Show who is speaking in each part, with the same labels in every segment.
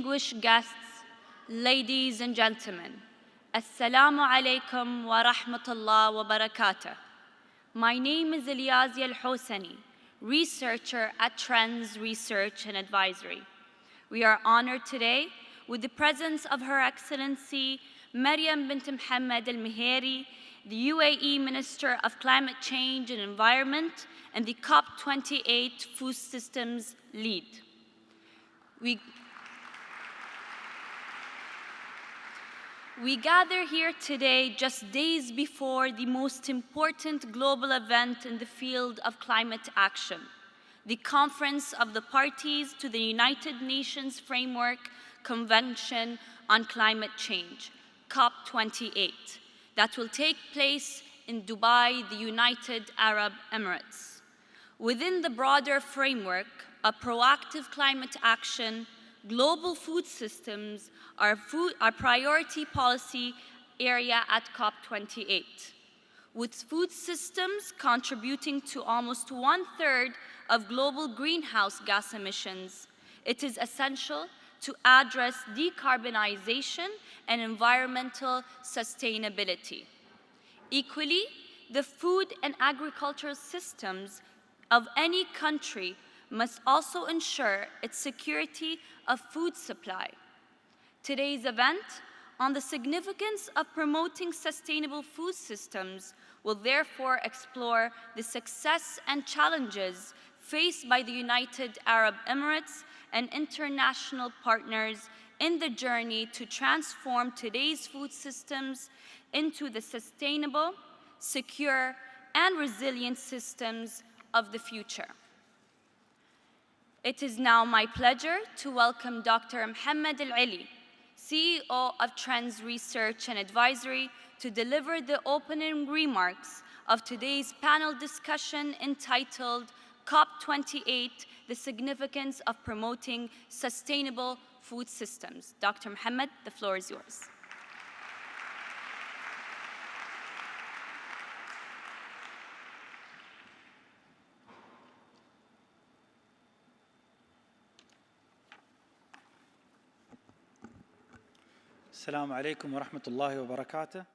Speaker 1: distinguished guests, ladies and gentlemen, Assalamu alaikum wa rahmatullah wa barakatuh. My name is Ilyazia Al-Hosani, researcher at Trends Research and Advisory. We are honored today with the presence of Her Excellency Maryam bint Mohammed Al-Miheri, the UAE Minister of Climate Change and Environment and the COP28 Food Systems Lead. We gather here today just days before the most important global event in the field of climate action, the Conference of the Parties to the United Nations Framework Convention on Climate Change, COP28, that will take place in Dubai, the United Arab Emirates. Within the broader framework of proactive climate action, global food systems are priority policy area at COP28. With food systems contributing to almost 1/3 of global greenhouse gas emissions, it is essential to address decarbonization and environmental sustainability. Equally, the food and agricultural systems of any country must also ensure its security of food supply. Today's event on the significance of promoting sustainable food systems will therefore explore the success and challenges faced by the United Arab Emirates and international partners in the journey to transform today's food systems into the sustainable, secure, and resilient systems of the future. It is now my pleasure to welcome Dr. Mohammed Al-Ali, CEO of Trends Research and Advisory, to deliver the opening remarks of today's panel discussion entitled COP28, the Significance of Promoting Sustainable Food Systems. Dr. Mohammed, the floor is yours.
Speaker 2: السلام عليكم ورحمة الله وبركاته.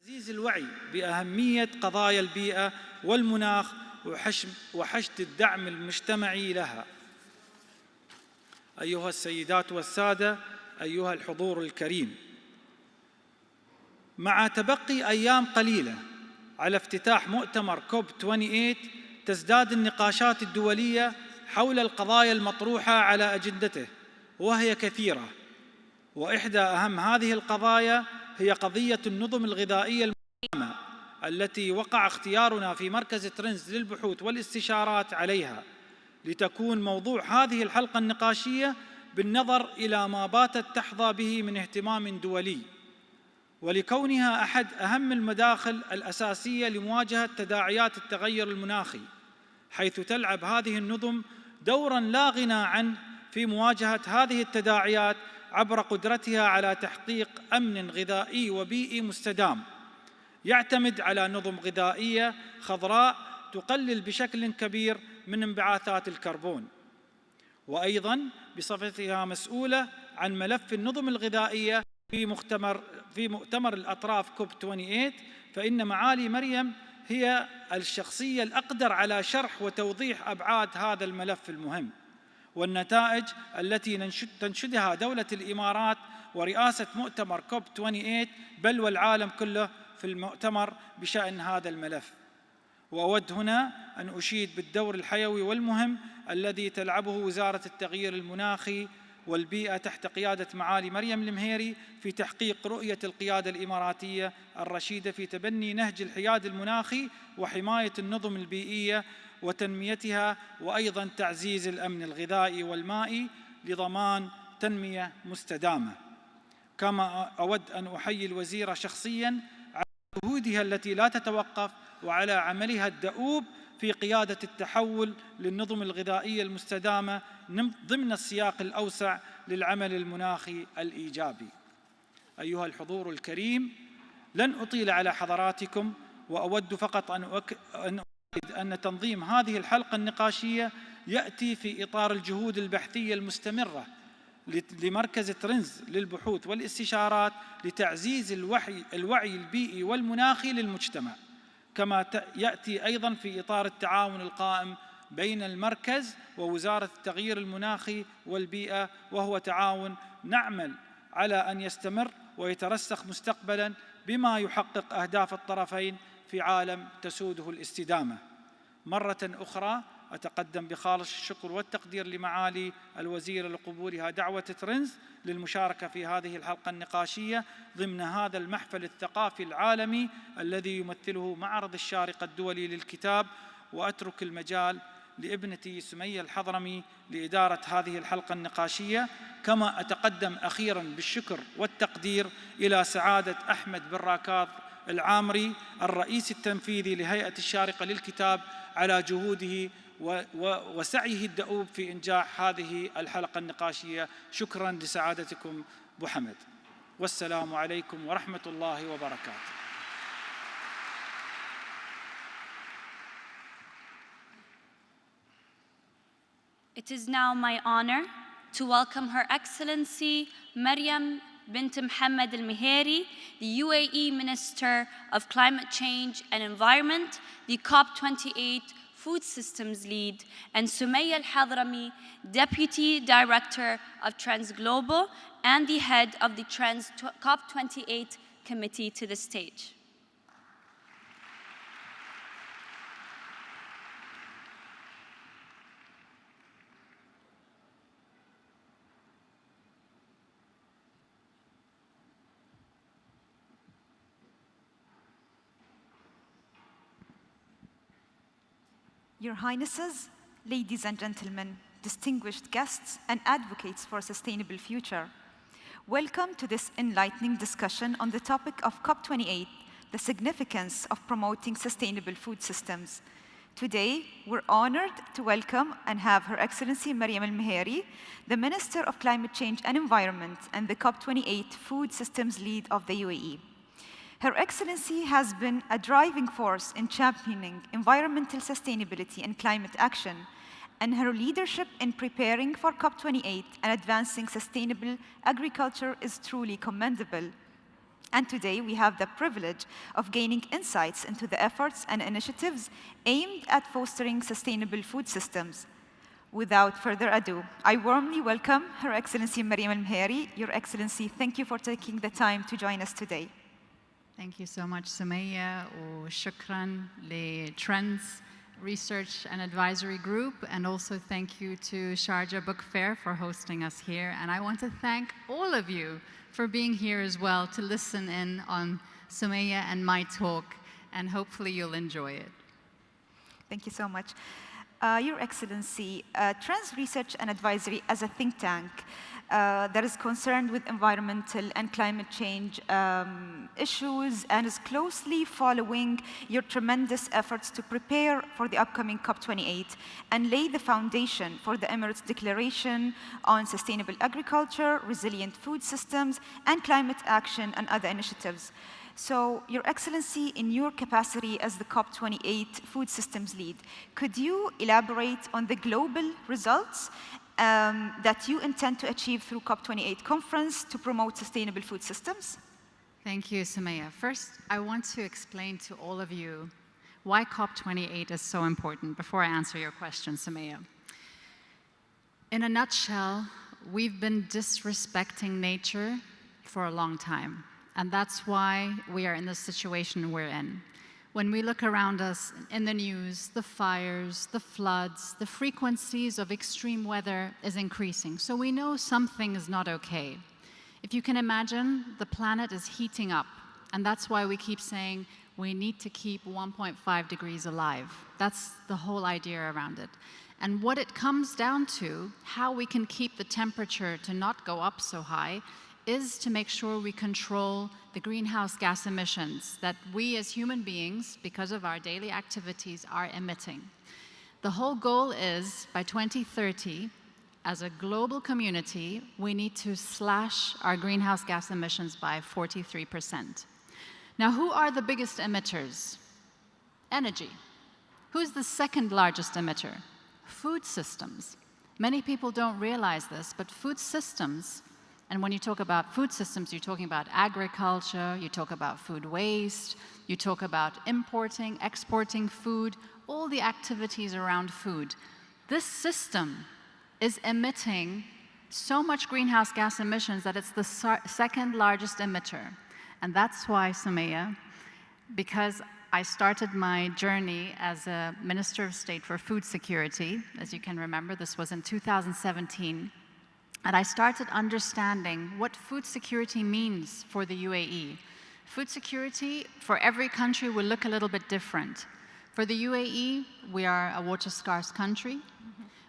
Speaker 2: تعزيز الوعي بأهمية قضايا البيئة والمناخ وحشد الدعم المجتمعي لها. أيها السيدات والسادة، أيها الحضور الكريم، مع تبقي أيام قليلة على افتتاح مؤتمر COP28 تزداد النقاشات الدولية حول القضايا المطروحة على أجندته، وهي كثيرة، وإحدى أهم هذه القضايا هي قضية النظم الغذائية المستدامة التي وقع اختيارنا في مركز ترندز للبحوث والاستشارات عليها، لتكون موضوع هذه الحلقة النقاشية بالنظر إلى ما باتت تحظى به من اهتمام دولي، ولكونها أحد أهم المداخل الأساسية لمواجهة تداعيات التغير المناخي، حيث تلعب هذه النظم دورا لا غنى عنه في مواجهة هذه التداعيات عبر قدرتها على تحقيق أمن غذائي وبيئي مستدام يعتمد على نظم غذائية خضراء تقلل بشكل كبير من انبعاثات الكربون. وأيضاً بصفتها مسؤولة عن ملف النظم الغذائية في مؤتمر الأطراف COP28، فإن معالي مريم هي الشخصية الأقدر على شرح وتوضيح أبعاد هذا الملف المهم والنتائج التي تنشدها دولة الإمارات ورئاسة مؤتمر COP28 بل والعالم كله في المؤتمر بشأن هذا الملف. وأود هنا أن أشيد بالدور الحيوي والمهم الذي تلعبه وزارة التغيير المناخي والبيئة تحت قيادة معالي مريم المهيري في تحقيق رؤية القيادة الإماراتية الرشيدة في تبني نهج الحياد المناخي وحماية النظم البيئية وتنميتها، وأيضاً تعزيز الأمن الغذائي والمائي لضمان تنمية مستدامة. كما أود أن أحيي الوزيرة شخصياً على جهودها التي لا تتوقف وعلى عملها الدؤوب في قيادة التحول للنظم الغذائية المستدامة ضمن السياق الأوسع للعمل المناخي الإيجابي. أيها الحضور الكريم، لن أطيل على حضراتكم، وأود فقط أن أؤكد أن تنظيم هذه الحلقة النقاشية يأتي في إطار الجهود البحثية المستمرة لمركز ترندز للبحوث والاستشارات لتعزيز الوعي البيئي والمناخي للمجتمع، كما يأتي أيضاً في إطار التعاون القائم بين المركز ووزارة التغيير المناخي والبيئة، وهو تعاون نعمل على أن يستمر ويترسخ مستقبلاً بما يحقق أهداف الطرفين في عالم تسوده الاستدامة. مرة أخرى أتقدم بخالص الشكر والتقدير لمعالي الوزير لقبولها دعوة ترندز للمشاركة في هذه الحلقة النقاشية ضمن هذا المحفل الثقافي العالمي الذي يمثله معرض الشارقة الدولي للكتاب. وأترك المجال لابنتي سمية الحضرمي لإدارة هذه الحلقة النقاشية، كما أتقدم أخيراً بالشكر والتقدير إلى سعادة أحمد بن راكاظ العامري الرئيس التنفيذي لهيئة الشارقة للكتاب على جهوده وسعيه الدؤوب في إنجاح هذه الحلقة النقاشية. شكراً لسعادتكم أبو حمد، والسلام عليكم ورحمة الله وبركاته.
Speaker 1: It is now my honor to welcome Her Excellency Maryam bint Mohammed Al-Miheri, the UAE Minister of Climate Change and Environment, the COP28 Food Systems Lead, and Sumaya Al-Hadrami, Deputy Director of Transglobal and the head of the COP28 Committee, to the stage.
Speaker 3: Your Highnesses, ladies and gentlemen, distinguished guests and advocates for a sustainable future, welcome to this enlightening discussion on the topic of COP28, the significance of promoting sustainable food systems. Today, we're honored to welcome and have Her Excellency Maryam Al-Miheri, the Minister of Climate Change and Environment and the COP28 Food Systems Lead of the UAE. Her Excellency has been a driving force in championing environmental sustainability and climate action, and her leadership in preparing for COP28 and advancing sustainable agriculture is truly commendable. And today we have the privilege of gaining insights into the efforts and initiatives aimed at fostering sustainable food systems. Without further ado, I warmly welcome Her Excellency Maryam Al-Miheri. Your Excellency, thank you for taking the time to join us today.
Speaker 4: Thank you so much, Sumaya, وشكرا لترندز Research and Advisory Group, and also thank you to Sharjah Book Fair for hosting us here. And I want to thank all of you for being here as well to listen in on Sumaya and my talk, and hopefully you'll enjoy it.
Speaker 3: Thank you so much. Your Excellency, Trans Research and Advisory as a think tank that is concerned with environmental and climate change issues and is closely following your tremendous efforts to prepare for the upcoming COP28 and lay the foundation for the Emirates Declaration on Sustainable Agriculture, Resilient Food Systems, and Climate Action and other initiatives. So, Your Excellency, in your capacity as the COP28 Food Systems Lead, could you elaborate on the global results that you intend to achieve through COP28 conference to promote sustainable food systems?
Speaker 4: Thank you, Sumaya. First, I want to explain to all of you why COP28 is so important before I answer your question, Sumaya. In a nutshell, we've been disrespecting nature for a long time. And that's why we are in the situation we're in. When we look around us in the news, the fires, the floods, the frequencies of extreme weather is increasing. So we know something is not okay. If you can imagine, the planet is heating up. And that's why we keep saying we need to keep 1.5 degrees alive. That's the whole idea around it. And what it comes down to, how we can keep the temperature to not go up so high, is to make sure we control the greenhouse gas emissions that we as human beings, because of our daily activities, are emitting. The whole goal is, by 2030, as a global community, we need to slash our greenhouse gas emissions by 43%. Now, who are the biggest emitters? Energy. Who's the second largest emitter? Food systems. Many people don't realize this, but food systems, and when you talk about food systems, you're talking about agriculture, you talk about food waste, you talk about importing, exporting food, all the activities around food. This system is emitting so much greenhouse gas emissions that it's the second largest emitter. And that's why, Sumaya, because I started my journey as a Minister of State for Food Security, as you can remember, this was in 2017, and I started understanding what food security means for the UAE. Food security for every country will look a little bit different. For the UAE, we are a water-scarce country.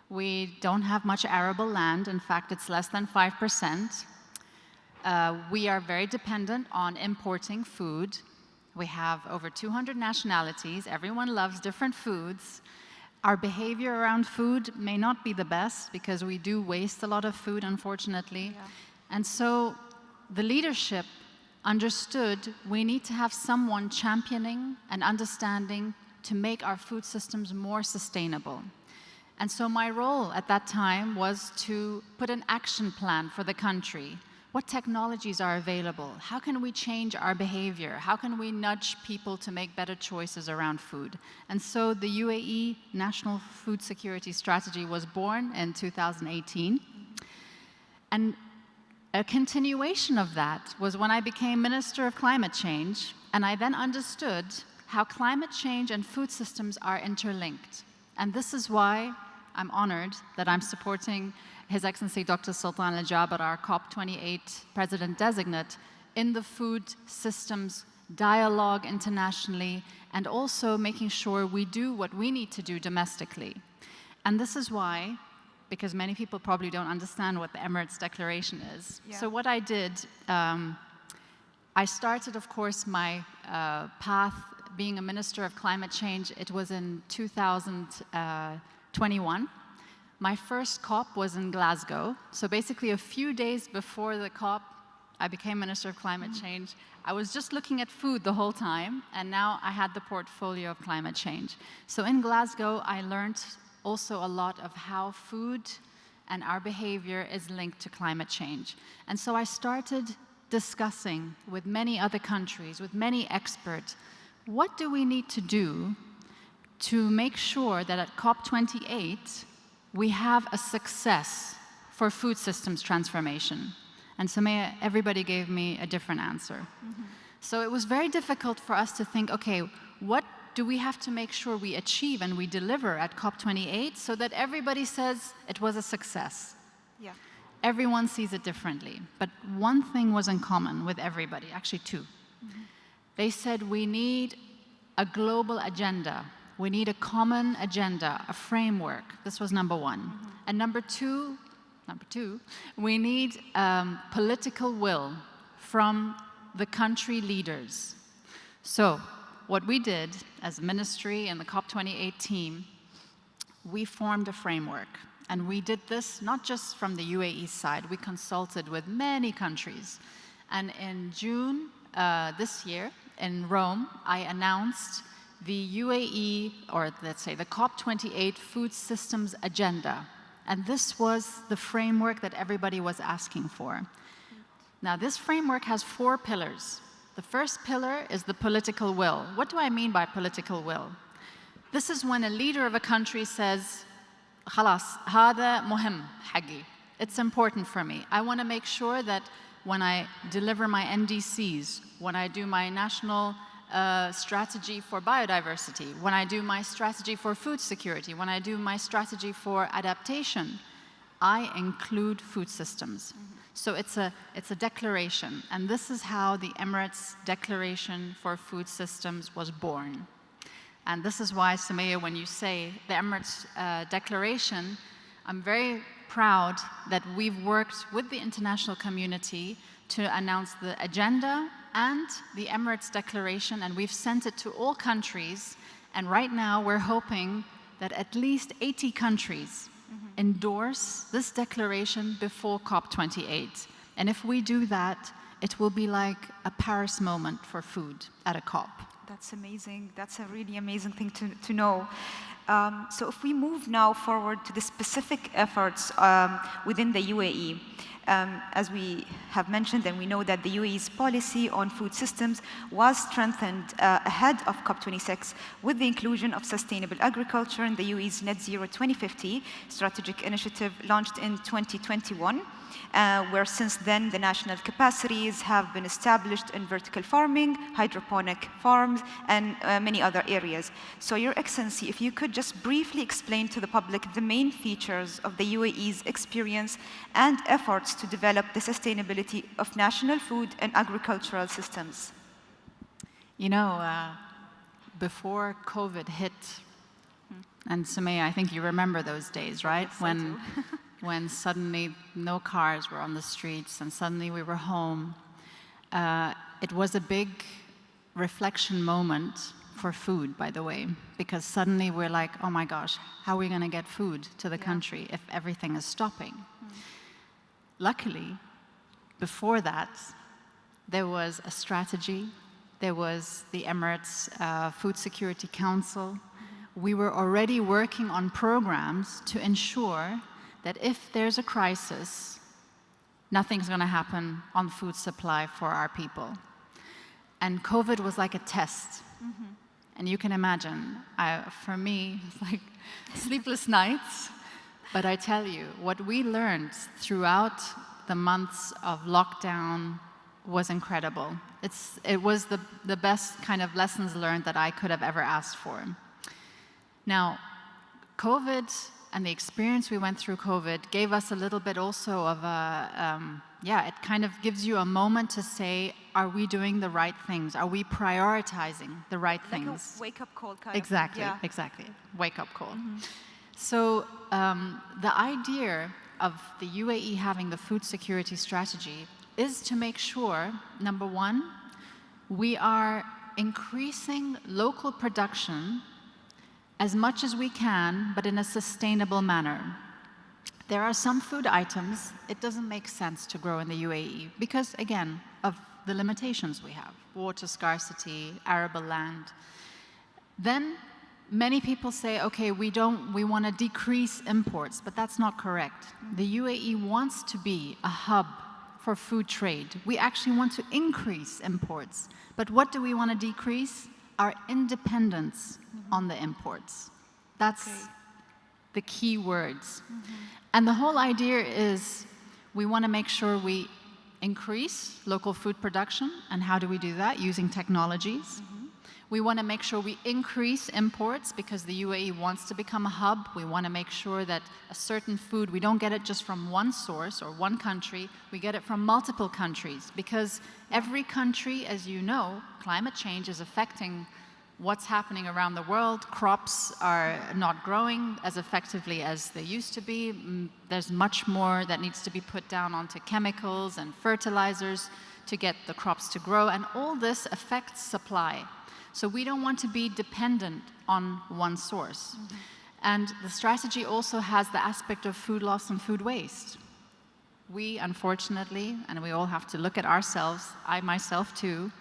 Speaker 4: We don't have much arable land. In fact, it's less than 5%. We are very dependent on importing food. We have over 200 nationalities. Everyone loves different foods. Our behavior around food may not be the best because we do waste a lot of food, unfortunately. Yeah. And so the leadership understood we need to have someone championing and understanding to make our food systems more sustainable. And so my role at that time was to put an action plan for the country. What technologies are available? How can we change our behavior? How can we nudge people to make better choices around food? And so the UAE National Food Security Strategy was born in 2018. And a continuation of that was when I became Minister of Climate Change, and I then understood how climate change and food systems are interlinked. And this is why I'm honored that I'm supporting His Excellency Dr. Sultan Al Jaber, our COP28 President-designate, in the food systems dialogue internationally, and also making sure we do what we need to do domestically. And this is why, because many people probably don't understand what the Emirates Declaration is. Yeah. So what I did, I started, of course, my path being a Minister of Climate Change. It was in 2021. My first COP was in Glasgow. So basically a few days before the COP, I became Minister of Climate Change. I was just looking at food the whole time, and now I had the portfolio of climate change. So in Glasgow, I learned also a lot of how food and our behavior is linked to climate change. And so I started discussing with many other countries, with many experts, what do we need to do to make sure that at COP28, we have a success for food systems transformation? And Sumaya, everybody gave me a different answer. So it was very difficult for us to think, okay, what do we have to make sure we achieve and we deliver at COP28 so that everybody says it was a success?
Speaker 3: Yeah.
Speaker 4: Everyone sees it differently, but one thing was in common with everybody, actually two. They said we need a global agenda. We need a common agenda, a framework. This was number one. And number two, we need political will from the country leaders. So what we did as a ministry and the COP28 team, we formed a framework. And we did this not just from the UAE side, we consulted with many countries. And in June this year in Rome, I announced the UAE, or let's say the COP28 Food Systems Agenda. And this was the framework that everybody was asking for. Now, this framework has 4 pillars. The first pillar is the political will. What do I mean by political will? This is when a leader of a country says, خلاص, هذا مهم حقي. It's important for me. I want to make sure that when I deliver my NDCs, when I do my national strategy for biodiversity, when I do my strategy for food security, when I do my strategy for adaptation, I include food systems. So it's a declaration, and this is how the Emirates Declaration for Food Systems was born. And this is why, Sumaya, when you say the Emirates Declaration, I'm very proud that we've worked with the international community to announce the agenda and the Emirates Declaration, and we've sent it to all countries. And right now, we're hoping that at least 80 countries endorse this declaration before COP28. And if we do that, it will be like a Paris moment for food at a COP.
Speaker 3: That's amazing. That's a really amazing thing to know. So if we move now forward to the specific efforts within the UAE, as we have mentioned, and we know that the UAE's policy on food systems was strengthened ahead of COP26 with the inclusion of sustainable agriculture in the UAE's Net Zero 2050 strategic initiative launched in 2021, where since then the national capacities have been established in vertical farming, hydroponic farms, and many other areas. So Your Excellency, if you could just briefly explain to the public the main features of the UAE's experience and efforts to develop the sustainability of national food and agricultural systems.
Speaker 4: You know, before COVID hit, and Sumaya, I think you remember those days, right?
Speaker 3: Yes,
Speaker 4: when suddenly no cars were on the streets and suddenly we were home. It was a big reflection moment for food, by the way, because suddenly we're like, oh my gosh, how are we going to get food to the country if everything is stopping? Luckily, before that, there was a strategy. There was the Emirates Food Security Council. We were already working on programs to ensure that if there's a crisis, nothing's going to happen on food supply for our people. And COVID was like a test. And you can imagine, for me, it's like sleepless nights. But I tell you, what we learned throughout the months of lockdown was incredible. It was the best kind of lessons learned that I could have ever asked for. Now, COVID and the experience we went through COVID gave us a little bit also of a, it kind of gives you a moment to say, are we doing the right things? Are we prioritizing the right things?
Speaker 3: Like a wake-up call kind
Speaker 4: exactly,
Speaker 3: of.
Speaker 4: Exactly, wake-up call. So the idea of the UAE having the food security strategy is to make sure, number one, we are increasing local production as much as we can, but in a sustainable manner. There are some food items it doesn't make sense to grow in the UAE because, again, of the limitations we have, water scarcity, arable land. Then many people say, okay, we want to decrease imports, but that's not correct. The UAE wants to be a hub for food trade. We actually want to increase imports. But what do we want to decrease? Our independence on the imports. That's the key words. And the whole idea is we want to make sure we increase local food production. And how do we do that? Using technologies. We want to make sure we increase imports because the UAE wants to become a hub. We want to make sure that a certain food, we don't get it just from one source or one country, we get it from multiple countries. Because every country, as you know, climate change is affecting what's happening around the world. Crops are not growing as effectively as they used to be. There's much more that needs to be put down onto chemicals and fertilizers to get the crops to grow, and all this affects supply. So we don't want to be dependent on one source. And the strategy also has the aspect of food loss and food waste. We, unfortunately, and we all have to look at ourselves, I myself too,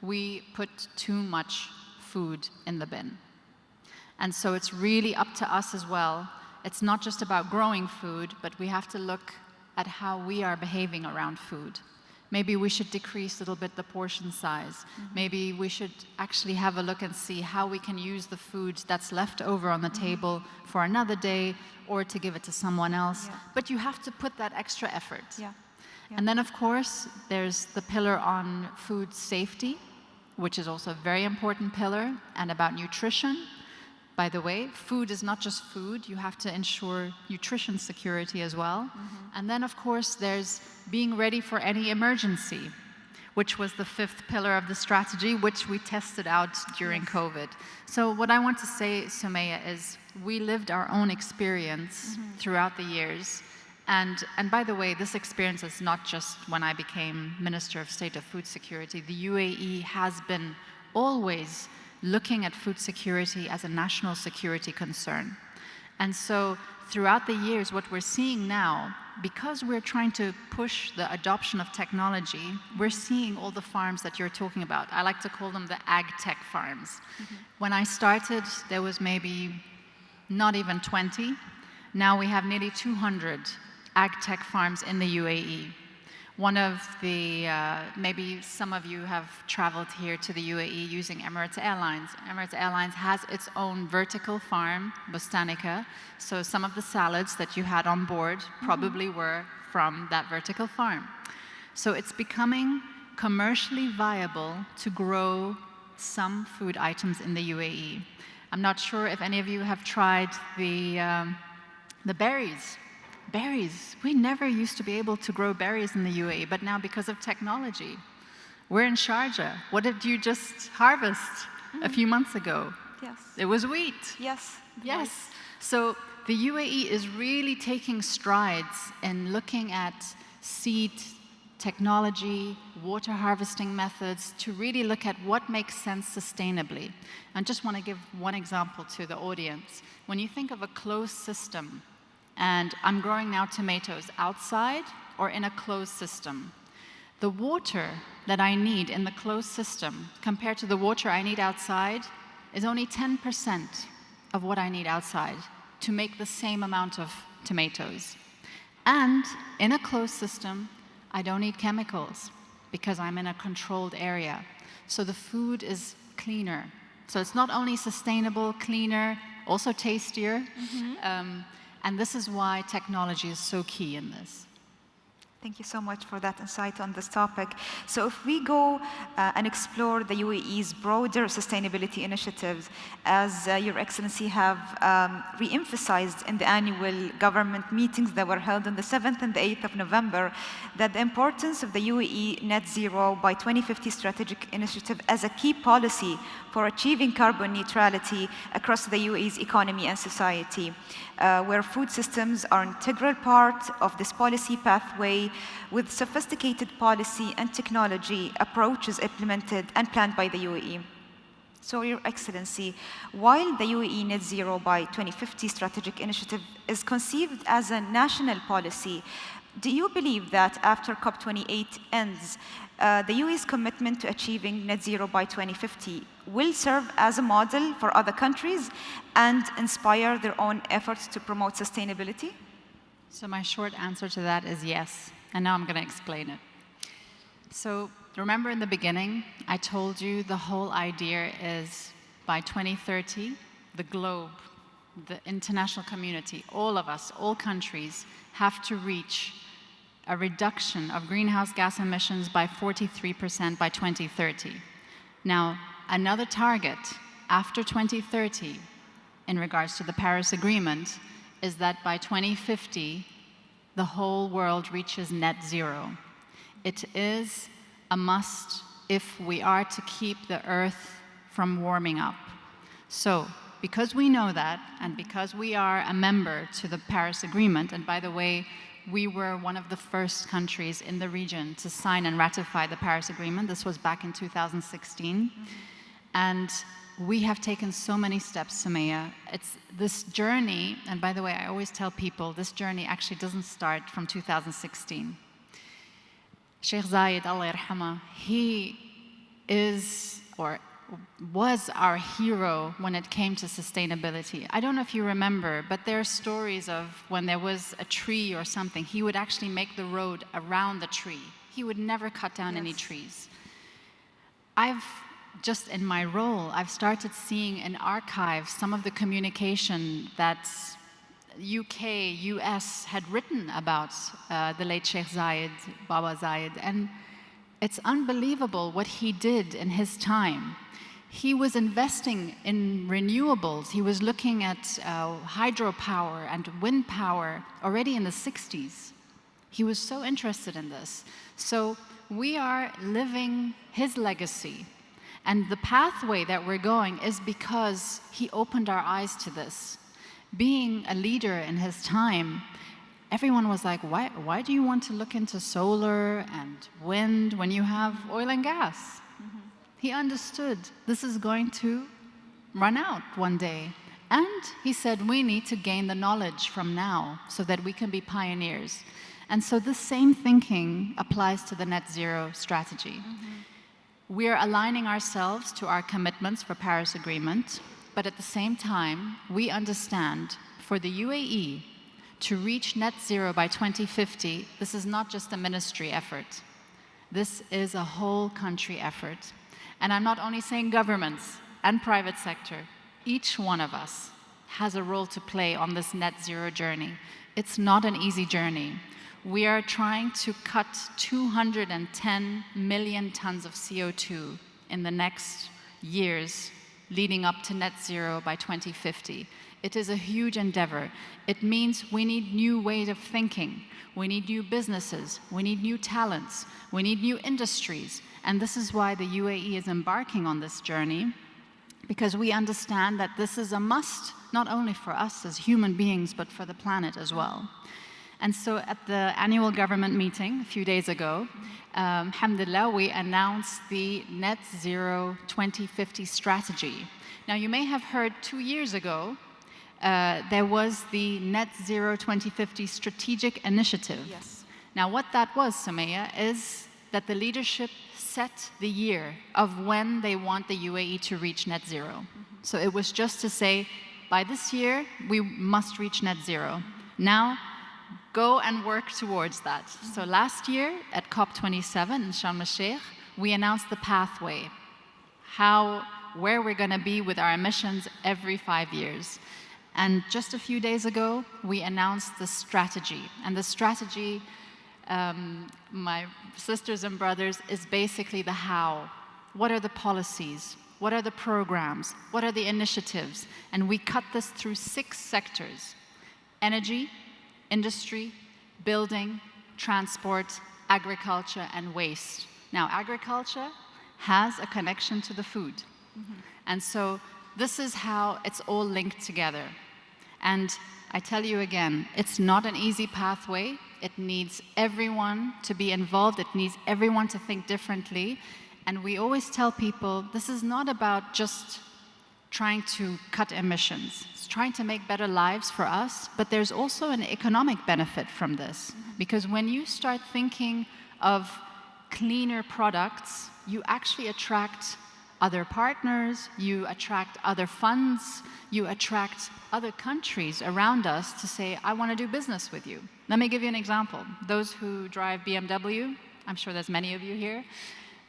Speaker 4: we put too much food in the bin. And so it's really up to us as well. It's not just about growing food, but we have to look at how we are behaving around food. Maybe we should decrease a little bit the portion size. Maybe we should actually have a look and see how we can use the food that's left over on the table for another day or to give it to someone else. But you have to put that extra effort. And then, of course, there's the pillar on food safety, which is also a very important pillar, and about nutrition. By the way, food is not just food. You have to ensure nutrition security as well. And then, of course, there's being ready for any emergency, which was the 5th pillar of the strategy, which we tested out during COVID. So what I want to say, Sumaya, is we lived our own experience throughout the years. And by the way, this experience is not just when I became Minister of State of Food Security. The UAE has been always looking at food security as a national security concern. And so throughout the years, what we're seeing now, because we're trying to push the adoption of technology, we're seeing all the farms that you're talking about. I like to call them the ag tech farms. When I started, there was maybe not even 20. Now we have nearly 200 ag tech farms in the UAE. One of the, maybe some of you have traveled here to the UAE using Emirates Airlines. Emirates Airlines has its own vertical farm, Bostanica, so some of the salads that you had on board probably were from that vertical farm. So it's becoming commercially viable to grow some food items in the UAE. I'm not sure if any of you have tried the berries. Berries. We never used to be able to grow berries in the UAE, but now because of technology, we're in Sharjah. What did you just harvest a few months ago?
Speaker 3: Yes.
Speaker 4: It was wheat.
Speaker 3: Yes.
Speaker 4: Yes. So the UAE is really taking strides in looking at seed technology, water harvesting methods, to really look at what makes sense sustainably. I just want to give one example to the audience. When you think of a closed system, and I'm growing now tomatoes outside or in a closed system, the water that I need in the closed system compared to the water I need outside is only 10% of what I need outside to make the same amount of tomatoes. And in a closed system, I don't need chemicals because I'm in a controlled area. So the food is cleaner. So it's not only sustainable, cleaner, also tastier. And this is why technology is so key in this.
Speaker 3: Thank you so much for that insight on this topic. So if we go and explore the UAE's broader sustainability initiatives, as Your Excellency have re-emphasized in the annual government meetings that were held on the 7th and the 8th of November, that the importance of the UAE Net Zero by 2050 strategic initiative as a key policy for achieving carbon neutrality across the UAE's economy and society, where food systems are an integral part of this policy pathway, with sophisticated policy and technology approaches implemented and planned by the UAE. So, Your Excellency, while the UAE Net Zero by 2050 strategic initiative is conceived as a national policy, do you believe that after COP28 ends, the UAE's commitment to achieving net zero by 2050 will serve as a model for other countries and inspire their own efforts to promote sustainability?
Speaker 4: So my short answer to that is yes, and now I'm going to explain it. So remember in the beginning, I told you the whole idea is by 2030, the globe, the international community, all of us, all countries, have to reach a reduction of greenhouse gas emissions by 43% by 2030. Now, another target after 2030 in regards to the Paris Agreement is that by 2050, the whole world reaches net zero. It is a must if we are to keep the Earth from warming up. So, because we know that, and because we are a member to the Paris Agreement, and by the way, we were one of the first countries in the region to sign and ratify the Paris Agreement. This was back in 2016. And we have taken so many steps, Sumaya. It's this journey, and by the way, I always tell people, this journey actually doesn't start from 2016. Sheikh Zayed, Allah yarhamah, he is, or was our hero when it came to sustainability. I don't know if you remember, but there are stories of when there was a tree or something, he would actually make the road around the tree. He would never cut down any trees. Just in my role, I've started seeing in archives some of the communication that UK, US had written about the late Sheikh Zayed, Baba Zayed, and it's unbelievable what he did in his time. He was investing in renewables. He was looking at hydropower and wind power already in the 60s. He was so interested in this. So we are living his legacy. And the pathway that we're going is because he opened our eyes to this. Being a leader in his time, everyone was like, why do you want to look into solar and wind when you have oil and gas? He understood this is going to run out one day. And he said, we need to gain the knowledge from now so that we can be pioneers. And so this same thinking applies to the net zero strategy. We're aligning ourselves to our commitments for Paris Agreement, but at the same time, we understand for the UAE to reach net zero by 2050, this is not just a ministry effort. This is a whole country effort. And I'm not only saying governments and private sector, each one of us has a role to play on this net zero journey. It's not an easy journey. We are trying to cut 210 million tons of CO2 in the next years leading up to net zero by 2050. It is a huge endeavor. It means we need new ways of thinking. We need new businesses. We need new talents. We need new industries. And this is why the UAE is embarking on this journey, because we understand that this is a must, not only for us as human beings, but for the planet as well. And so at the annual government meeting a few days ago, alhamdulillah, we announced the Net Zero 2050 strategy. Now, you may have heard 2 years ago, there was the Net Zero 2050 strategic initiative.
Speaker 3: Yes.
Speaker 4: Now, what that was, Sumaya, is that the leadership set the year of when they want the UAE to reach net zero. So it was just to say, by this year, we must reach net zero. Now, go and work towards that. So last year at COP27 in Sharm el-Sheikh, we announced the pathway, where we're going to be with our emissions every 5 years. And just a few days ago, we announced the strategy. And the strategy, my sisters and brothers, is basically the how. What are the policies? What are the programs? What are the initiatives? And we cut this through 6 sectors: energy, industry, building, transport, agriculture, and waste. Now, agriculture has a connection to the food. And so this is how it's all linked together. And I tell you again, it's not an easy pathway. It needs everyone to be involved. It needs everyone to think differently. And we always tell people, this is not about just trying to cut emissions. It's trying to make better lives for us, but there's also an economic benefit from this. Because when you start thinking of cleaner products, you actually attract other partners, you attract other funds, you attract other countries around us to say, I want to do business with you. Let me give you an example. Those who drive BMW, I'm sure there's many of you here,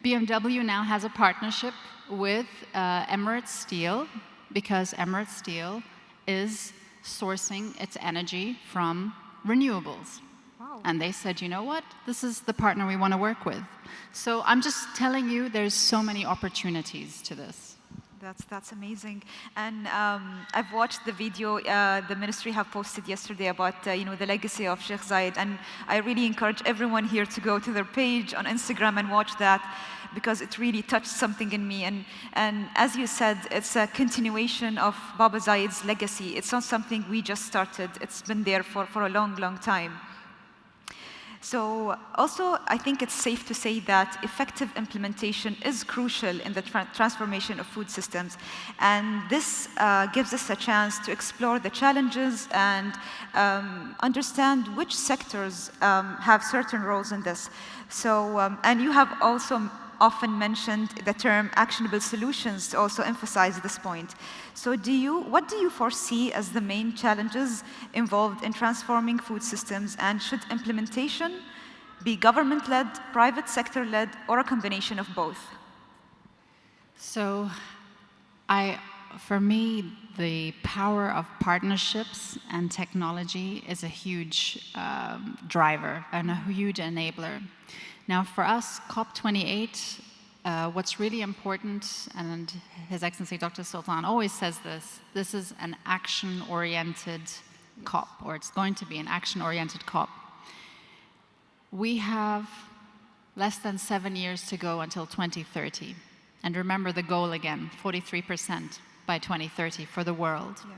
Speaker 4: BMW now has a partnership with Emirates Steel, because Emirates Steel is sourcing its energy from renewables.
Speaker 3: Wow.
Speaker 4: And they said, you know what, this is the partner we want to work with. So I'm just telling you, there's so many opportunities to this.
Speaker 3: That's amazing. And I've watched the video the ministry have posted yesterday about the legacy of Sheikh Zayed, and I really encourage everyone here to go to their page on Instagram and watch that, because it really touched something in me. And as you said, it's a continuation of Baba Zayed's legacy. It's not something we just started. It's been there for a long, long time. So also, I think it's safe to say that effective implementation is crucial in the transformation of food systems. And this gives us a chance to explore the challenges and understand which sectors have certain roles in this. So, and you have also often mentioned the term actionable solutions to also emphasize this point. So what do you foresee as the main challenges involved in transforming food systems, and should implementation be government-led, private sector-led, or a combination of both?
Speaker 4: So for me, the power of partnerships and technology is a huge driver and a huge enabler. Now, for us, COP28, what's really important, and His Excellency Dr. Sultan always says this is an action-oriented COP, or it's going to be an action-oriented COP. We have less than 7 years to go until 2030. And remember the goal again, 43% by 2030 for the world. Yeah.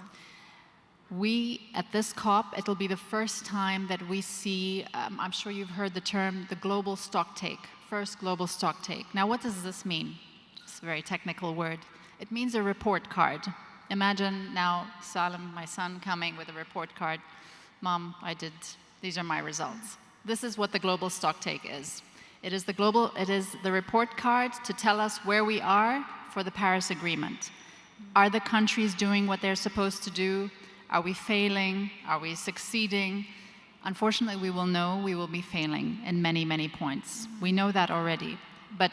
Speaker 4: We, at this COP, it'll be the first time that we see, I'm sure you've heard the term, the global stocktake, first global stocktake. Now, what does this mean? It's a very technical word. It means a report card. Imagine now Salim, my son, coming with a report card. Mom, these are my results. This is what the global stocktake is. It is the report card to tell us where we are for the Paris Agreement. Are the countries doing what they're supposed to do? Are we failing? Are we succeeding? Unfortunately, we will be failing in many, many points. We know that already. But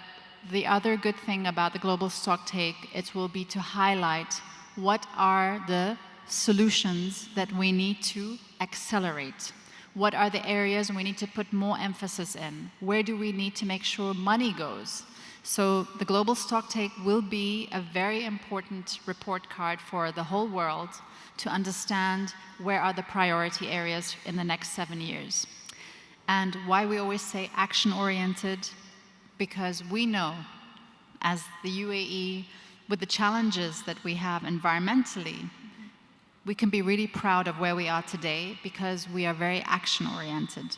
Speaker 4: the other good thing about the global stocktake, it will be to highlight what are the solutions that we need to accelerate. What are the areas we need to put more emphasis in? Where do we need to make sure money goes? So the global stocktake will be a very important report card for the whole world to understand where are the priority areas in the next 7 years. And why we always say action-oriented, because we know, as the UAE, with the challenges that we have environmentally, we can be really proud of where we are today because we are very action-oriented.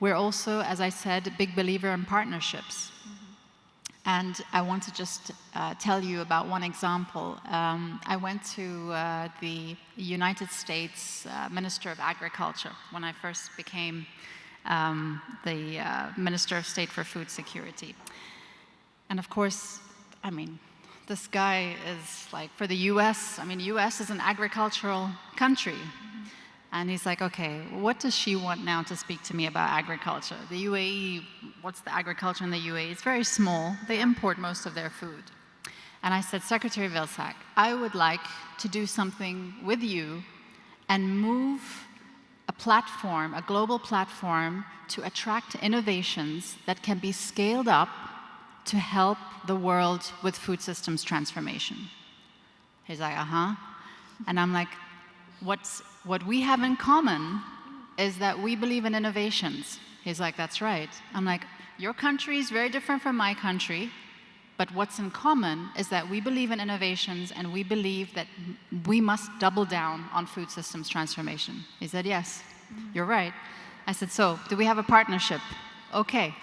Speaker 4: We're also, as I said, a big believer in partnerships. And I want to just tell you about one example. I went to the United States Minister of Agriculture when I first became the Minister of State for Food Security. And of course, I mean, this guy is like, for the US, I mean, US is an agricultural country. And he's like, okay, what does she want now to speak to me about agriculture? The UAE, what's the agriculture in the UAE? It's very small. They import most of their food. And I said, Secretary Vilsack, I would like to do something with you and move a platform, a global platform, to attract innovations that can be scaled up to help the world with food systems transformation. He's like, uh-huh. And I'm like, what we have in common is that we believe in innovations. He's like, that's right. I'm like, your country is very different from my country, but what's in common is that we believe in innovations and we believe that we must double down on food systems transformation. He said, yes, you're right. I said, so do we have a partnership? Okay.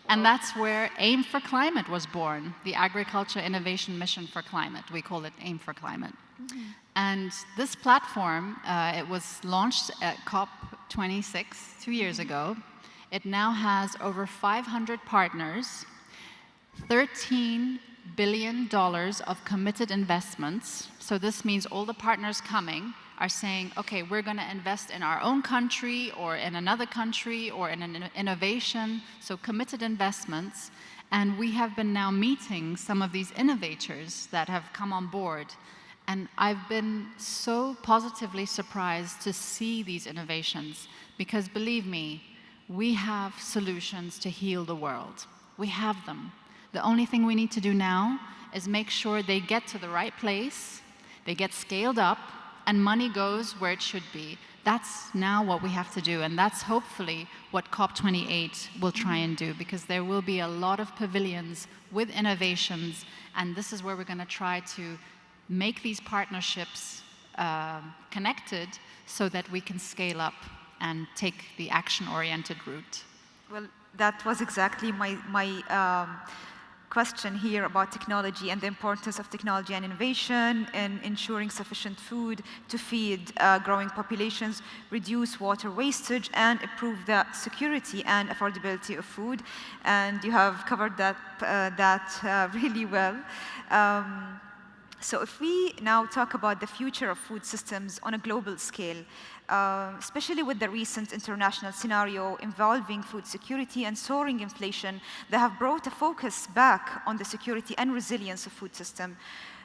Speaker 4: And that's where AIM for Climate was born, the Agriculture Innovation Mission for Climate. We call it AIM for Climate. Mm-hmm. And this platform, it was launched at COP26 2 years ago. It now has over 500 partners, $13 billion of committed investments. So this means all the partners coming are saying, okay, we're going to invest in our own country or in another country or in an innovation, so committed investments. And we have been now meeting some of these innovators that have come on board. And I've been so positively surprised to see these innovations because, believe me, we have solutions to heal the world. We have them. The only thing we need to do now is make sure they get to the right place, they get scaled up, and money goes where it should be. That's now what we have to do, and that's hopefully what COP28 will try and do, because there will be a lot of pavilions with innovations, and this is where we're going to try to make these partnerships connected so that we can scale up and take the action-oriented route.
Speaker 3: Well, that was exactly my question here about technology and the importance of technology and innovation in ensuring sufficient food to feed growing populations, reduce water wastage, and improve the security and affordability of food. And you have covered that really well. So if we now talk about the future of food systems on a global scale, especially with the recent international scenario involving food security and soaring inflation that have brought a focus back on the security and resilience of food system.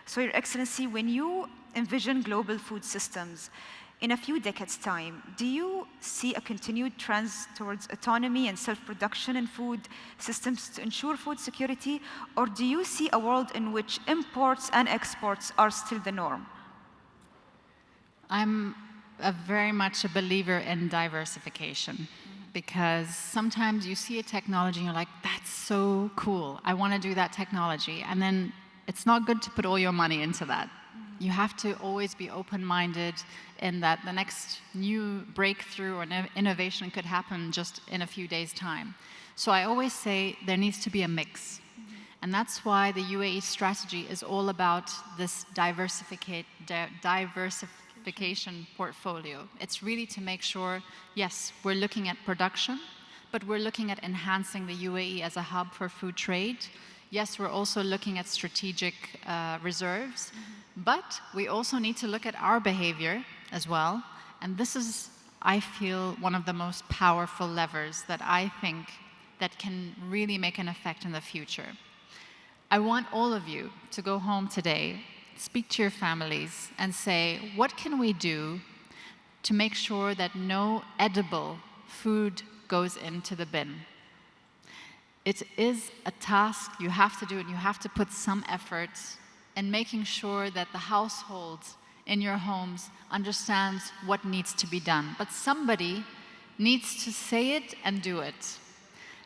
Speaker 3: So Your Excellency, when you envision global food systems, in a few decades' time, do you see a continued trend towards autonomy and self-production in food systems to ensure food security, or do you see a world in which imports and exports are still the norm?
Speaker 4: I'm very much a believer in diversification, because sometimes you see a technology and you're like, that's so cool, I want to do that technology, and then it's not good to put all your money into that. You have to always be open-minded in that the next new breakthrough or innovation could happen just in a few days' time. So I always say there needs to be a mix. And that's why the UAE strategy is all about this diversification portfolio. It's really to make sure, yes, we're looking at production, but we're looking at enhancing the UAE as a hub for food trade. Yes, we're also looking at strategic reserves, but we also need to look at our behavior as well. And this is, I feel, one of the most powerful levers that I think that can really make an effect in the future. I want all of you to go home today, speak to your families, and say, what can we do to make sure that no edible food goes into the bin? It is a task, you have to do it, you have to put some effort in making sure that the households in your homes understands what needs to be done. But somebody needs to say it and do it.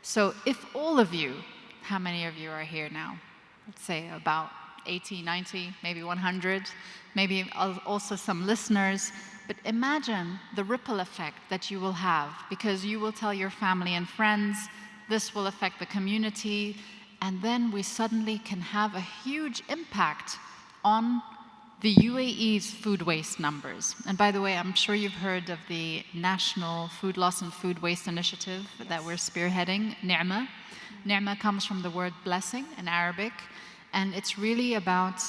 Speaker 4: So if all of you, how many of you are here now? Let's say about 80, 90, maybe 100, maybe also some listeners. But imagine the ripple effect that you will have, because you will tell your family and friends, this will affect the community, and then we suddenly can have a huge impact on the UAE's food waste numbers. And by the way, I'm sure you've heard of the National Food Loss and Food Waste Initiative that we're spearheading, Ni'ma. Ni'ma comes from the word blessing in Arabic, and it's really about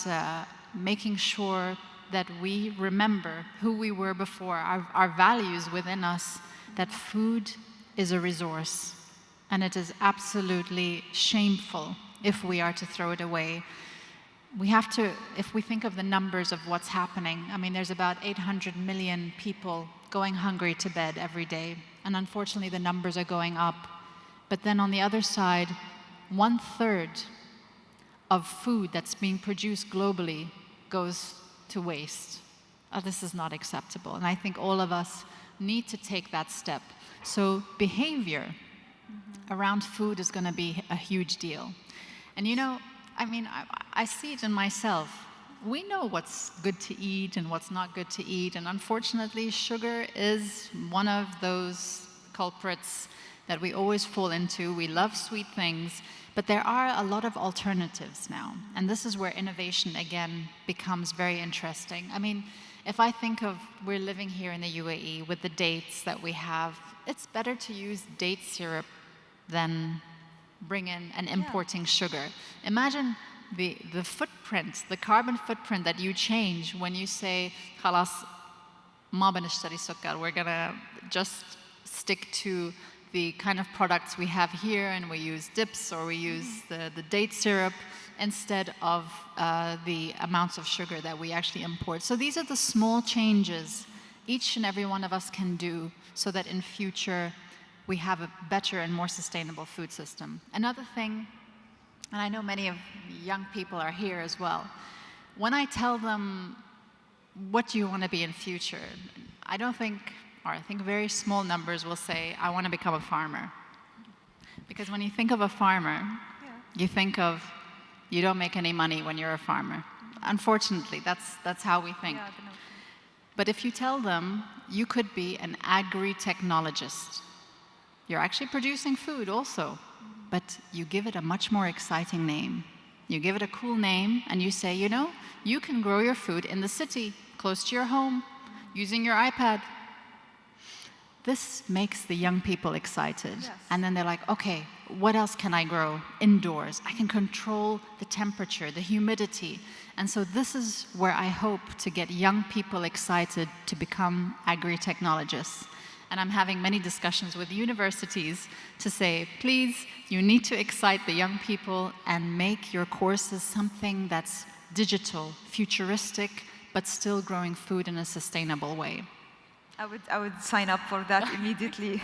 Speaker 4: making sure that we remember who we were before, our values within us, that food is a resource. And it is absolutely shameful if we are to throw it away. We have to, if we think of the numbers of what's happening, I mean, there's about 800 million people going hungry to bed every day. And unfortunately, the numbers are going up. But then on the other side, 1/3 of food that's being produced globally goes to waste. This is not acceptable. And I think all of us need to take that step. So behavior around food is going to be a huge deal. And you know, I mean, I see it in myself. We know what's good to eat and what's not good to eat, and unfortunately, sugar is one of those culprits that we always fall into. We love sweet things, but there are a lot of alternatives now, and this is where innovation, again, becomes very interesting. I mean, if I think of, we're living here in the UAE with the dates that we have, it's better to use date syrup than bring in and importing sugar. Imagine the footprint, the carbon footprint that you change when you say, خلاص ما بنشتري سكر, we're gonna just stick to the kind of products we have here, and we use dips or we use the date syrup instead of the amounts of sugar that we actually import. So these are the small changes each and every one of us can do so that in future we have a better and more sustainable food system. Another thing and I know many of young people are here as well, when I tell them, what do you want to be in future? I don't think, or I think very small numbers will say, I want to become a farmer. Because when you think of a farmer, you think of, you don't make any money when you're a farmer. Unfortunately, that's how we think. But if you tell them, you could be an agri-technologist, you're actually producing food also, but you give it a much more exciting name. You give it a cool name, and you say, you know, you can grow your food in the city, close to your home, using your iPad. This makes the young people excited.
Speaker 3: Yes.
Speaker 4: And then they're like, okay, what else can I grow indoors? I can control the temperature, the humidity. And so this is where I hope to get young people excited to become agri-technologists. And I'm having many discussions with universities to say, please, you need to excite the young people and make your courses something that's digital, futuristic, but still growing food in a sustainable way.
Speaker 3: I would sign up for that immediately.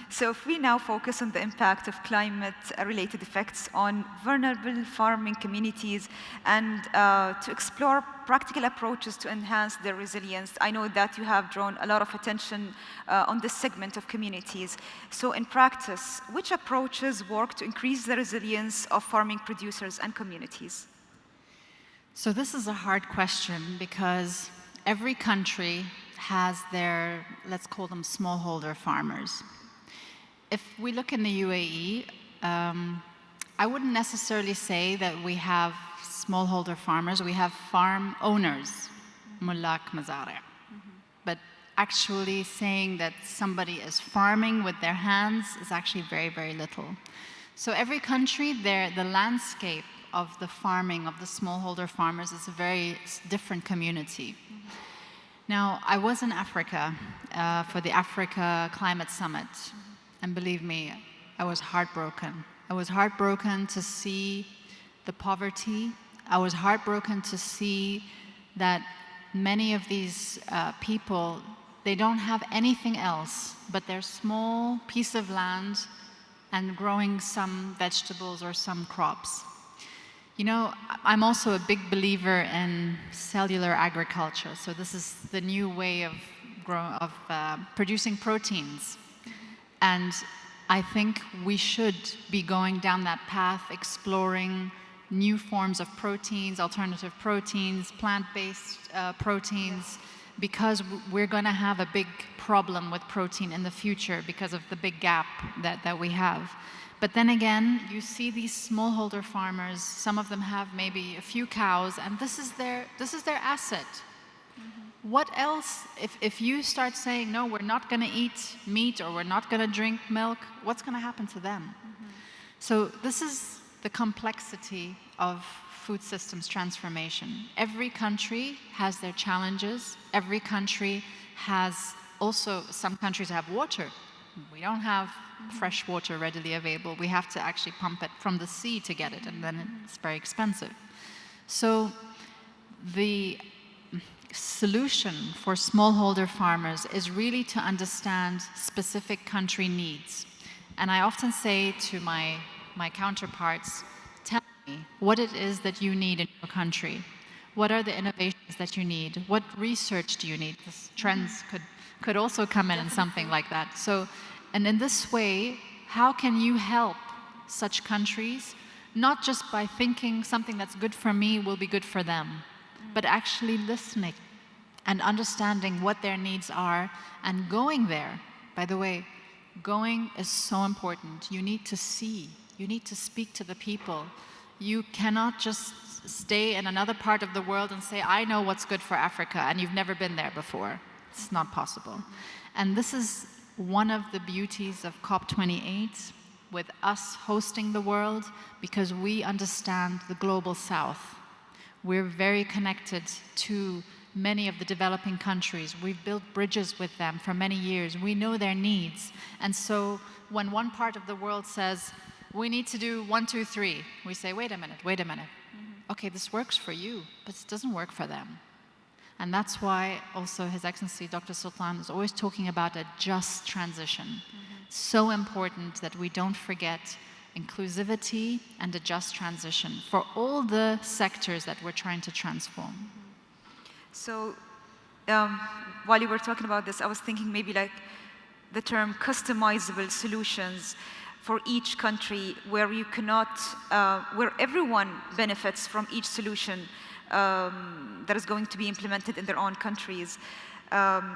Speaker 3: So if we now focus on the impact of climate-related effects on vulnerable farming communities and to explore practical approaches to enhance their resilience, I know that you have drawn a lot of attention on this segment of communities. So in practice, which approaches work to increase the resilience of farming producers and communities?
Speaker 4: So this is a hard question because every country has their, let's call them smallholder farmers. If we look in the UAE, I wouldn't necessarily say that we have smallholder farmers, we have farm owners, mulak mazari. But actually saying that somebody is farming with their hands is actually very, very little. So every country, the landscape of the farming of the smallholder farmers is a very different community. Now, I was in Africa for the Africa Climate Summit. And believe me, I was heartbroken. I was heartbroken to see the poverty. I was heartbroken to see that many of these people, they don't have anything else but their small piece of land and growing some vegetables or some crops. You know, I'm also a big believer in cellular agriculture. So this is the new way of producing proteins. And I think we should be going down that path, exploring new forms of proteins, alternative proteins, plant-based proteins, because we're going to have a big problem with protein in the future because of the big gap that we have. But then again, you see these smallholder farmers, some of them have maybe a few cows, and this is their asset. What else, if you start saying, no, we're not going to eat meat or we're not going to drink milk, what's going to happen to them? So this is the complexity of food systems transformation. Every country has their challenges. Every country has also, some countries have water. We don't have fresh water readily available. We have to actually pump it from the sea to get it, and then it's very expensive. So the solution for smallholder farmers is really to understand specific country needs. And I often say to my counterparts, tell me what it is that you need in your country. What are the innovations that you need? What research do you need? Because trends could also come in something like that. So, and in this way, how can you help such countries, not just by thinking something that's good for me will be good for them, but actually listening and understanding what their needs are and going there. By the way, going is so important. You need to see, you need to speak to the people. You cannot just stay in another part of the world and say, I know what's good for Africa, and you've never been there before. It's not possible. And this is one of the beauties of COP28, with us hosting the world, because we understand the global south. We're very connected to many of the developing countries. We've built bridges with them for many years. We know their needs. And so when one part of the world says, we need to do 1, 2, 3, we say, wait a minute. Okay, this works for you, but it doesn't work for them. And that's why also His Excellency Dr. Sultan is always talking about a just transition. So important that we don't forget inclusivity, and a just transition for all the sectors that we're trying to transform.
Speaker 3: So while you were talking about this, I was thinking maybe like the term customizable solutions for each country where you cannot, where everyone benefits from each solution that is going to be implemented in their own countries.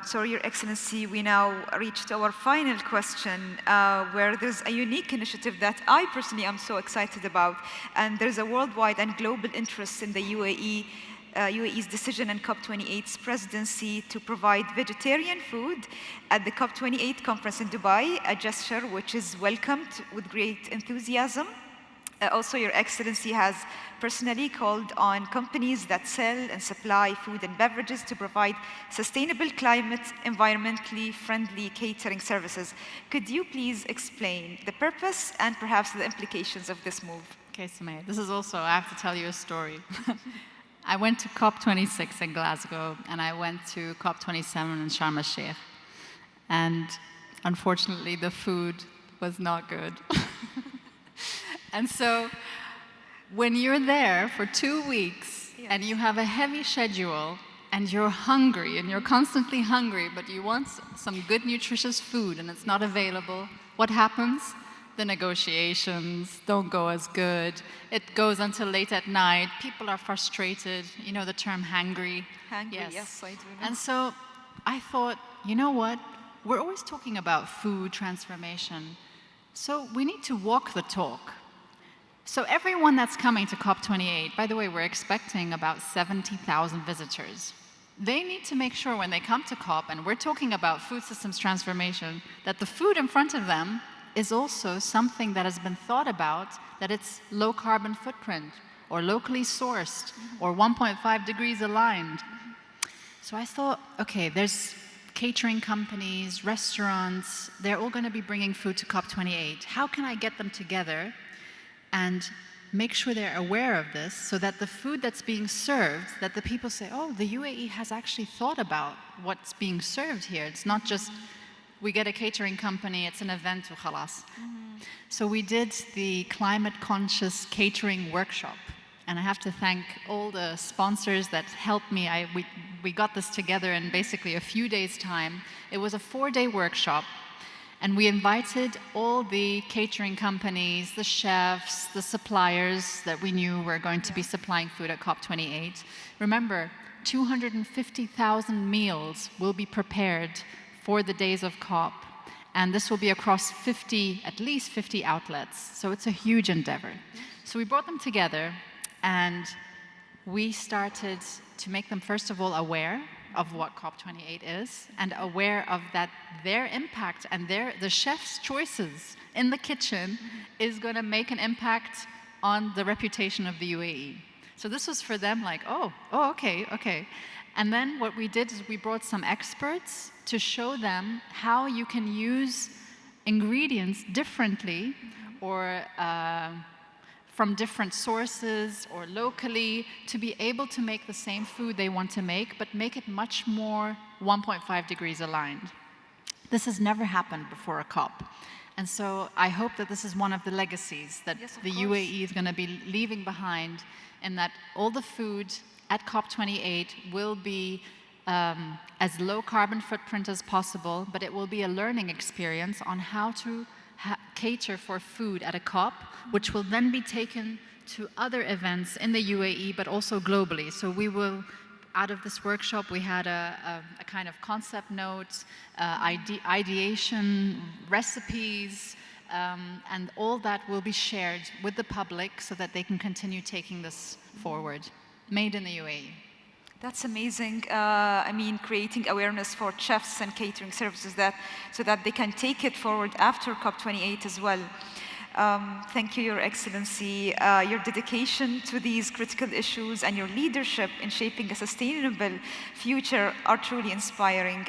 Speaker 3: So, Your Excellency, we now reached our final question, where there's a unique initiative that I personally am so excited about, and there's a worldwide and global interest in the UAE's decision and COP28's presidency to provide vegetarian food at the COP28 conference in Dubai, a gesture which is welcomed with great enthusiasm. Also, Your Excellency has personally called on companies that sell and supply food and beverages to provide sustainable, climate, environmentally friendly catering services. Could you please explain the purpose and perhaps the implications of this move?
Speaker 4: Okay, Sumaya, this is also, I have to tell you a story. I went to COP26 in Glasgow, and I went to COP27 in Sharm el-Sheikh. And unfortunately, the food was not good. And so, when you're there for 2 weeks, and you have a heavy schedule, and you're hungry, and you're constantly hungry, but you want some good, nutritious food, and it's not available, what happens? The negotiations don't go as good. It goes until late at night. People are frustrated. You know the term hangry?
Speaker 3: Hangry, yes, I do know.
Speaker 4: And so I thought, you know what? We're always talking about food transformation. So we need to walk the talk. So everyone that's coming to COP28, by the way, we're expecting about 70,000 visitors. They need to make sure when they come to COP, and we're talking about food systems transformation, that the food in front of them is also something that has been thought about, that it's low carbon footprint, or locally sourced, or 1.5 degrees aligned. So I thought, okay, there's catering companies, restaurants, they're all going to be bringing food to COP28. How can I get them together and make sure they're aware of this, so that the food that's being served, that the people say, oh, the UAE has actually thought about what's being served here. It's not just, we get a catering company, it's an event, khalas. So we did the climate conscious catering workshop. And I have to thank all the sponsors that helped me. We got this together in basically a few days' time. It was a 4-day workshop. And we invited all the catering companies, the chefs, the suppliers that we knew were going to be supplying food at COP28. Remember, 250,000 meals will be prepared for the days of COP. And this will be across at least 50 outlets. So it's a huge endeavor. So we brought them together, and we started to make them, first of all, aware of what COP28 is, and aware of that their impact and the chef's choices in the kitchen is going to make an impact on the reputation of the UAE. So this was for them like, oh, okay. And then what we did is we brought some experts to show them how you can use ingredients differently, or from different sources or locally, to be able to make the same food they want to make, but make it much more 1.5 degrees aligned. This has never happened before a COP. And so I hope that this is one of the legacies that the UAE is going to be leaving behind, and that all the food at COP28 will be as low carbon footprint as possible, but it will be a learning experience on how to cater for food at a COP, which will then be taken to other events in the UAE, but also globally. So we will, out of this workshop, we had a kind of concept note, ideation, recipes, and all that will be shared with the public so that they can continue taking this forward. Made in the UAE.
Speaker 3: That's amazing. I mean, creating awareness for chefs and catering services so that they can take it forward after COP28 as well. Thank you, Your Excellency. Your dedication to these critical issues and your leadership in shaping a sustainable future are truly inspiring.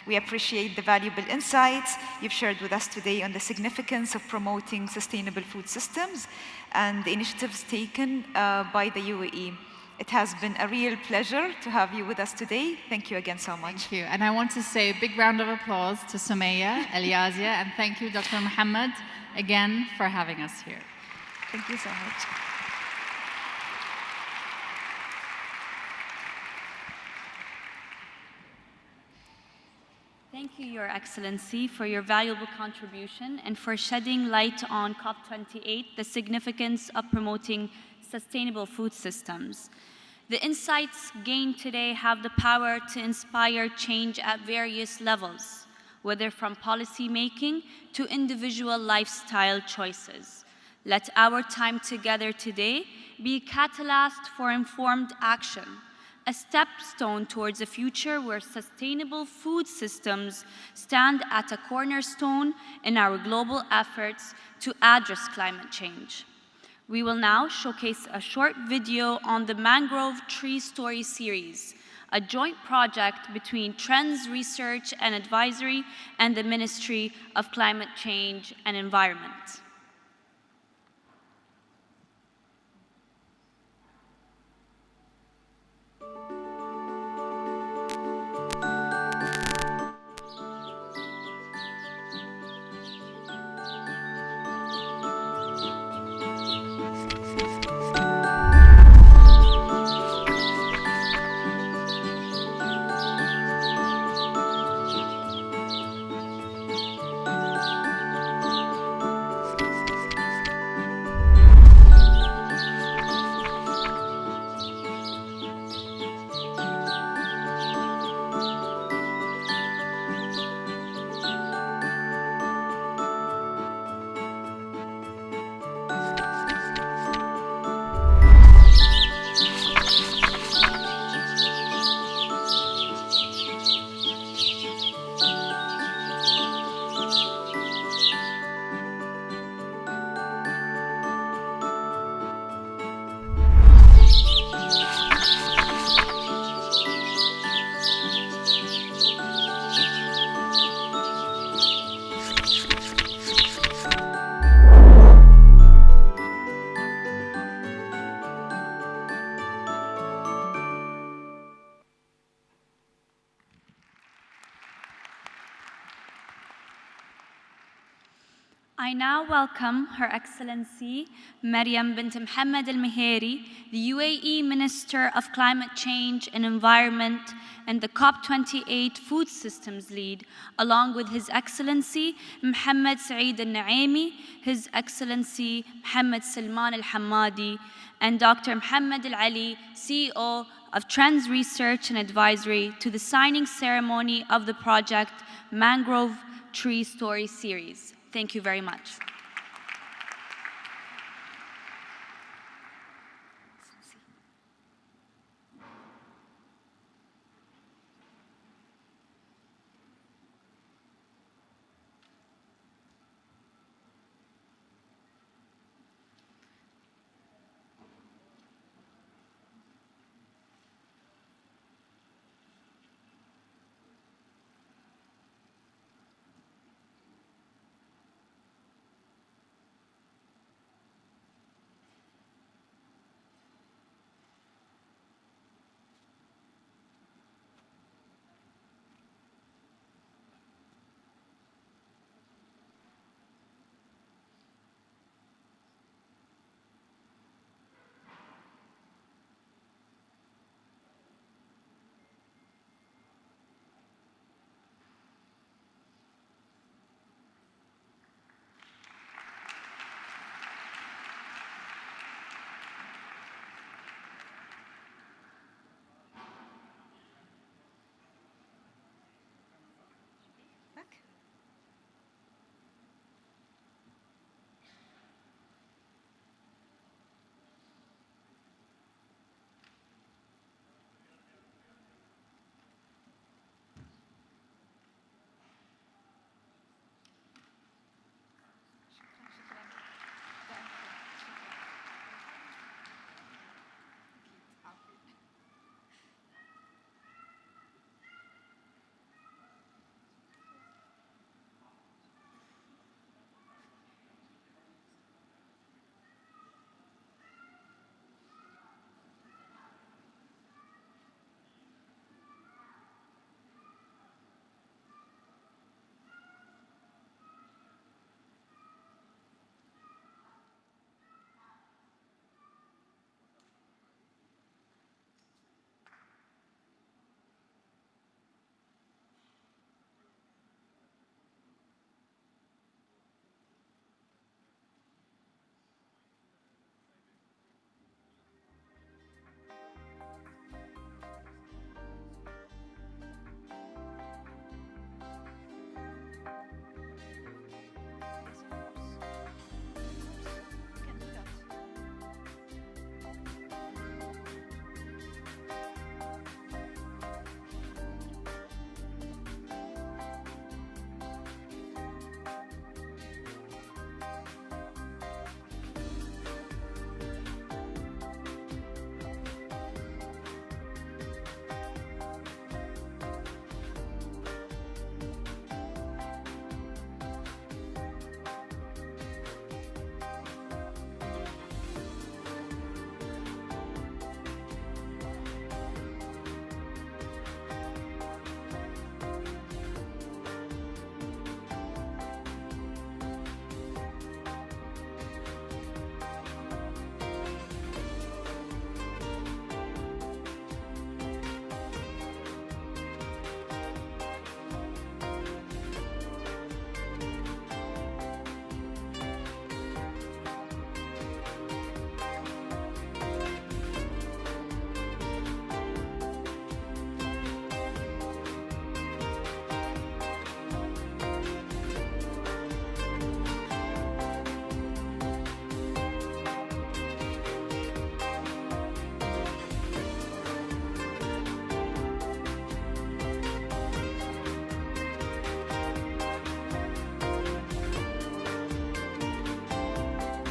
Speaker 3: We appreciate the valuable insights you've shared with us today on the significance of promoting sustainable food systems and the initiatives taken by the UAE. It has been a real pleasure to have you with us today. Thank you again so much.
Speaker 4: Thank you. And I want to say a big round of applause to Sumaya, Eliazia, and thank you, Dr. Mohammed, again for having us here.
Speaker 3: Thank you so much.
Speaker 1: Thank you, Your Excellency, for your valuable contribution and for shedding light on COP28, the significance of promoting sustainable food systems. The insights gained today have the power to inspire change at various levels, whether from policy making to individual lifestyle choices. Let our time together today be a catalyst for informed action, a stepstone towards a future where sustainable food systems stand at a cornerstone in our global efforts to address climate change. We will now showcase a short video on the Mangrove Tree Story series, a joint project between Trends Research and Advisory and the Ministry of Climate Change and Environment. I now welcome Her Excellency Maryam bint Mohammed Al Meheri, the UAE Minister of Climate Change and Environment and the COP28 Food Systems Lead, along with His Excellency Mohammed Saeed Al Naimi, His Excellency Mohammed Salman Al Hammadi, and Dr. Mohammed Al Ali, CEO of Trends Research and Advisory, to the signing ceremony of the project Mangrove Tree Story Series. Thank you very much.